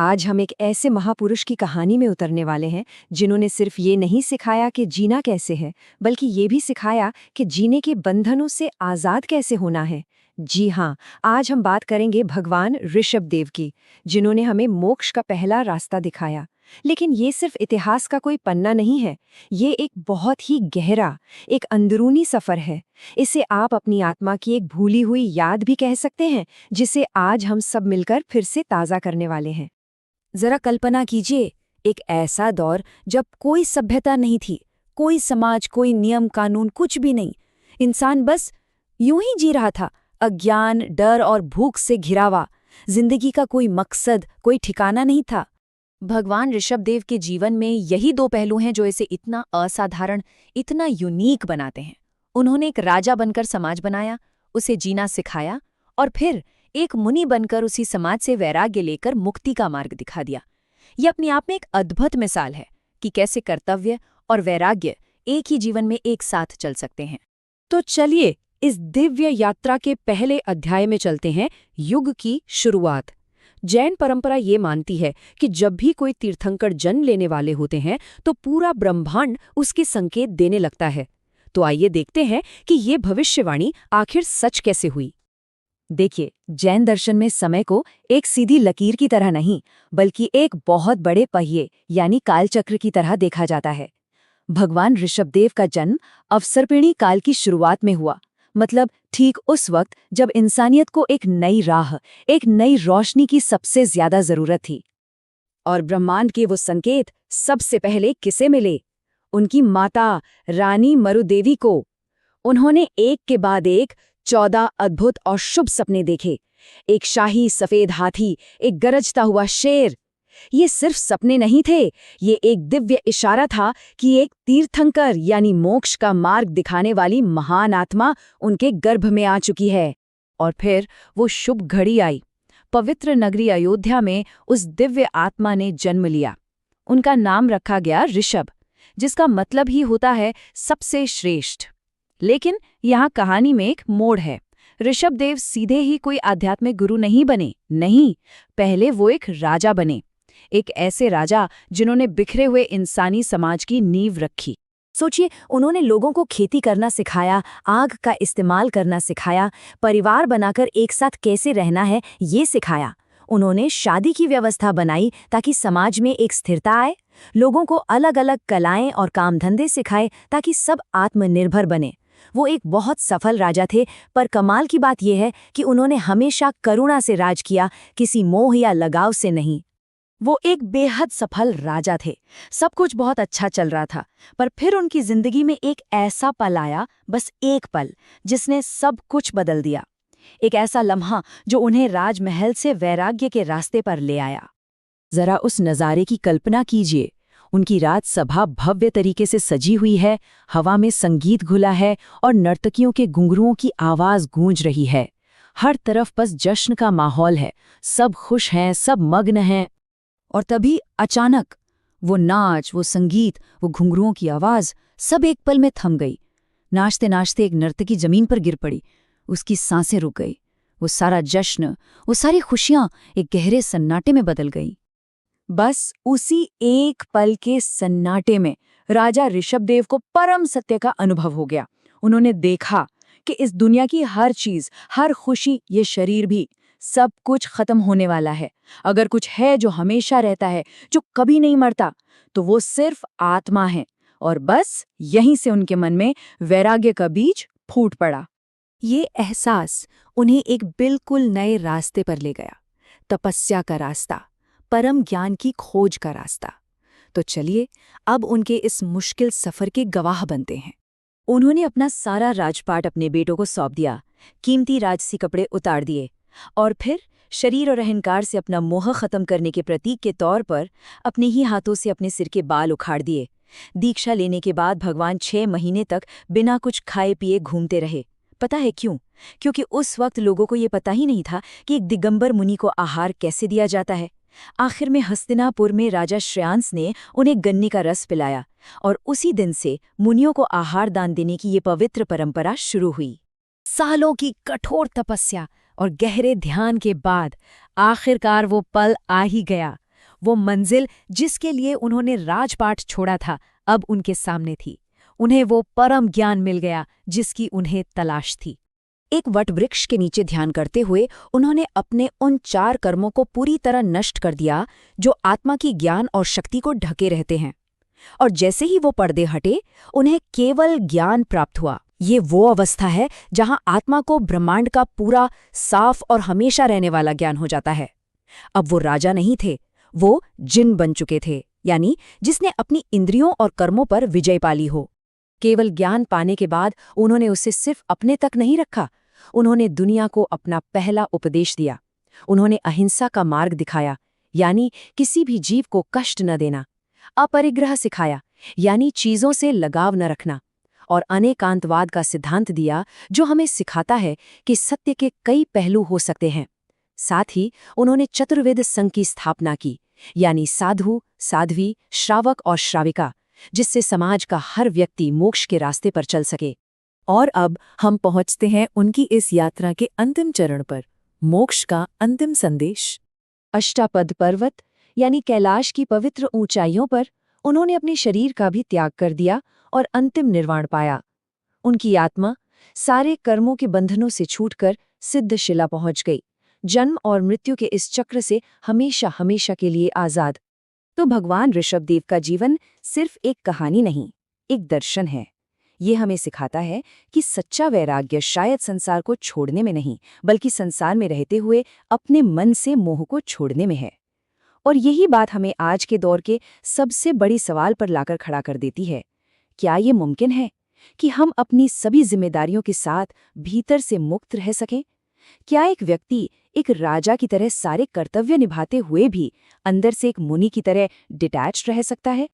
आज हम एक ऐसे महापुरुष की कहानी में उतरने वाले हैं जिन्होंने सिर्फ ये नहीं सिखाया कि जीना कैसे है, बल्कि ये भी सिखाया कि जीने के बंधनों से आज़ाद कैसे होना है। जी हाँ, आज हम बात करेंगे भगवान ऋषभ देव की, जिन्होंने हमें मोक्ष का पहला रास्ता दिखाया। लेकिन ये सिर्फ इतिहास का कोई पन्ना नहीं है, ये एक बहुत ही गहरा, एक अंदरूनी सफ़र है। इसे आप अपनी आत्मा की एक भूली हुई याद भी कह सकते हैं, जिसे आज हम सब मिलकर फिर से ताज़ा करने वाले हैं। जरा कल्पना कीजिए, एक ऐसा दौर जब कोई सभ्यता नहीं थी, कोई समाज, कोई नियम कानून, कुछ भी नहीं। इंसान बस यूं ही जी रहा था, अज्ञान, डर और भूख से घिरा हुआ। जिंदगी का कोई मकसद, कोई ठिकाना नहीं था। भगवान ऋषभदेव के जीवन में यही दो पहलू हैं जो इसे इतना असाधारण, इतना यूनिक बनाते हैं। उन्होंने एक राजा बनकर समाज बनाया, उसे जीना सिखाया, और फिर एक मुनि बनकर उसी समाज से वैराग्य लेकर मुक्ति का मार्ग दिखा दिया। ये अपने आप में एक अद्भुत मिसाल है कि कैसे कर्तव्य और वैराग्य एक ही जीवन में एक साथ चल सकते हैं। तो चलिए इस दिव्य यात्रा के पहले अध्याय में चलते हैं, युग की शुरुआत। जैन परंपरा ये मानती है कि जब भी कोई तीर्थंकर जन्म लेने वाले होते हैं तो पूरा ब्रह्मांड उसके संकेत देने लगता है। तो आइए देखते हैं कि ये भविष्यवाणी आखिर सच कैसे हुई। देखिए, जैन दर्शन में समय को एक सीधी लकीर की तरह नहीं, बल्कि एक बहुत बड़े पहिए यानी कालचक्र की तरह देखा जाता है। भगवान ऋषभदेव का जन्म अवसर्पिणी काल की शुरुआत में हुआ, मतलब ठीक उस वक्त जब इंसानियत को एक नई राह, एक नई रोशनी की सबसे ज्यादा जरूरत थी। और ब्रह्मांड के वो संकेत सबसे पहले किसे मिले? उनकी माता रानी मरुदेवी को। उन्होंने एक के बाद एक 14 अद्भुत और शुभ सपने देखे। एक शाही सफेद हाथी, एक गरजता हुआ शेर। ये सिर्फ सपने नहीं थे, ये एक दिव्य इशारा था कि एक तीर्थंकर यानी मोक्ष का मार्ग दिखाने वाली महान आत्मा उनके गर्भ में आ चुकी है। और फिर वो शुभ घड़ी आई। पवित्र नगरी अयोध्या में उस दिव्य आत्मा ने जन्म लिया। उनका नाम रखा गया ऋषभ, जिसका मतलब ही होता है सबसे श्रेष्ठ। लेकिन यहाँ कहानी में एक मोड़ है। ऋषभदेव सीधे ही कोई आध्यात्मिक गुरु नहीं बने, नहीं, पहले वो एक राजा बने। एक ऐसे राजा जिन्होंने बिखरे हुए इंसानी समाज की नींव रखी। सोचिए, उन्होंने लोगों को खेती करना सिखाया, आग का इस्तेमाल करना सिखाया, परिवार बनाकर एक साथ कैसे रहना है ये सिखाया। उन्होंने शादी की व्यवस्था बनाई ताकि समाज में एक स्थिरता आए। लोगों को अलग अलग कलाएं और काम धंधे सिखाए ताकि सब आत्मनिर्भर बने। वो एक बहुत सफल राजा थे, पर कमाल की बात यह है कि उन्होंने हमेशा करुणा से राज किया, किसी मोह या लगाव से नहीं। वो एक बेहद सफल राजा थे, सब कुछ बहुत अच्छा चल रहा था, पर फिर उनकी जिंदगी में एक ऐसा पल आया, बस एक पल, जिसने सब कुछ बदल दिया। एक ऐसा लम्हा जो उन्हें राजमहल से वैराग्य के रास्ते पर ले आया। जरा उस नज़ारे की कल्पना कीजिए। उनकी राजसभा भव्य तरीके से सजी हुई है, हवा में संगीत घुला है और नर्तकियों के घुंघरुओं की आवाज गूंज रही है। हर तरफ बस जश्न का माहौल है, सब खुश हैं, सब मग्न हैं। और तभी अचानक वो नाच, वो संगीत, वो घुंघरुओं की आवाज सब एक पल में थम गई। नाचते नाचते एक नर्तकी जमीन पर गिर पड़ी, उसकी सांसें रुक गई। वो सारा जश्न, वो सारी खुशियां एक गहरे सन्नाटे में बदल गई। बस उसी एक पल के सन्नाटे में राजा ऋषभदेव को परम सत्य का अनुभव हो गया। उन्होंने देखा कि इस दुनिया की हर चीज, हर खुशी, ये शरीर भी, सब कुछ खत्म होने वाला है। अगर कुछ है जो हमेशा रहता है, जो कभी नहीं मरता, तो वो सिर्फ आत्मा है। और बस यहीं से उनके मन में वैराग्य का बीज फूट पड़ा। ये एहसास उन्हें एक बिल्कुल नए रास्ते पर ले गया, तपस्या का रास्ता, परम ज्ञान की खोज का रास्ता। तो चलिए अब उनके इस मुश्किल सफर के गवाह बनते हैं। उन्होंने अपना सारा राजपाट अपने बेटों को सौंप दिया, कीमती राजसी कपड़े उतार दिए, और फिर शरीर और अहंकार से अपना मोह खत्म करने के प्रतीक के तौर पर अपने ही हाथों से अपने सिर के बाल उखाड़ दिए। दीक्षा लेने के बाद भगवान 6 महीने तक बिना कुछ खाए पिए घूमते रहे। पता है क्यों? क्योंकि उस वक्त लोगों को ये पता ही नहीं था कि एक दिगंबर मुनि को आहार कैसे दिया जाता है। आखिर में हस्तिनापुर में राजा श्रेयांस ने उन्हें गन्ने का रस पिलाया, और उसी दिन से मुनियों को आहार दान देने की ये पवित्र परंपरा शुरू हुई। सालों की कठोर तपस्या और गहरे ध्यान के बाद आखिरकार वो पल आ ही गया, वो मंजिल जिसके लिए उन्होंने राजपाट छोड़ा था अब उनके सामने थी। उन्हें वो परम ज्ञान मिल गया जिसकी उन्हें तलाश थी। एक वटवृक्ष के नीचे ध्यान करते हुए उन्होंने अपने उन 4 कर्मों को पूरी तरह नष्ट कर दिया जो आत्मा की ज्ञान और शक्ति को ढके रहते हैं। और जैसे ही वो पर्दे हटे, उन्हें केवल ज्ञान प्राप्त हुआ। ये वो अवस्था है जहां आत्मा को ब्रह्मांड का पूरा साफ और हमेशा रहने वाला ज्ञान हो जाता है। अब वो राजा नहीं थे, वो जिन बन चुके थे, यानी जिसने अपनी इंद्रियों और कर्मों पर विजय पाली हो। केवल ज्ञान पाने के बाद उन्होंने उसे सिर्फ अपने तक नहीं रखा, उन्होंने दुनिया को अपना पहला उपदेश दिया। उन्होंने अहिंसा का मार्ग दिखाया, यानी किसी भी जीव को कष्ट न देना। अपरिग्रह सिखाया, यानी चीजों से लगाव न रखना। और अनेकांतवाद का सिद्धांत दिया, जो हमें सिखाता है कि सत्य के कई पहलू हो सकते हैं। साथ ही उन्होंने चतुर्वेद संघ की स्थापना की, यानी साधु, साध्वी, श्रावक और श्राविका, जिससे समाज का हर व्यक्ति मोक्ष के रास्ते पर चल सके। और अब हम पहुंचते हैं उनकी इस यात्रा के अंतिम चरण पर, मोक्ष का अंतिम संदेश। अष्टापद पर्वत यानी कैलाश की पवित्र ऊंचाइयों पर उन्होंने अपने शरीर का भी त्याग कर दिया और अंतिम निर्वाण पाया। उनकी आत्मा सारे कर्मों के बंधनों से छूटकर सिद्धशिला पहुंच गई, जन्म और मृत्यु के इस चक्र से हमेशा हमेशा के लिए आजाद। तो भगवान ऋषभदेव का जीवन सिर्फ एक कहानी नहीं, एक दर्शन है। ये हमें सिखाता है कि सच्चा वैराग्य शायद संसार को छोड़ने में नहीं, बल्कि संसार में रहते हुए अपने मन से मोह को छोड़ने में है। और यही बात हमें आज के दौर के सबसे बड़ी सवाल पर लाकर खड़ा कर देती है। क्या ये मुमकिन है कि हम अपनी सभी जिम्मेदारियों के साथ भीतर से मुक्त रह सकें? क्या एक व्यक्ति एक राजा की तरह सारे कर्तव्य निभाते हुए भी अंदर से एक मुनि की तरह डिटैच्ड रह सकता है?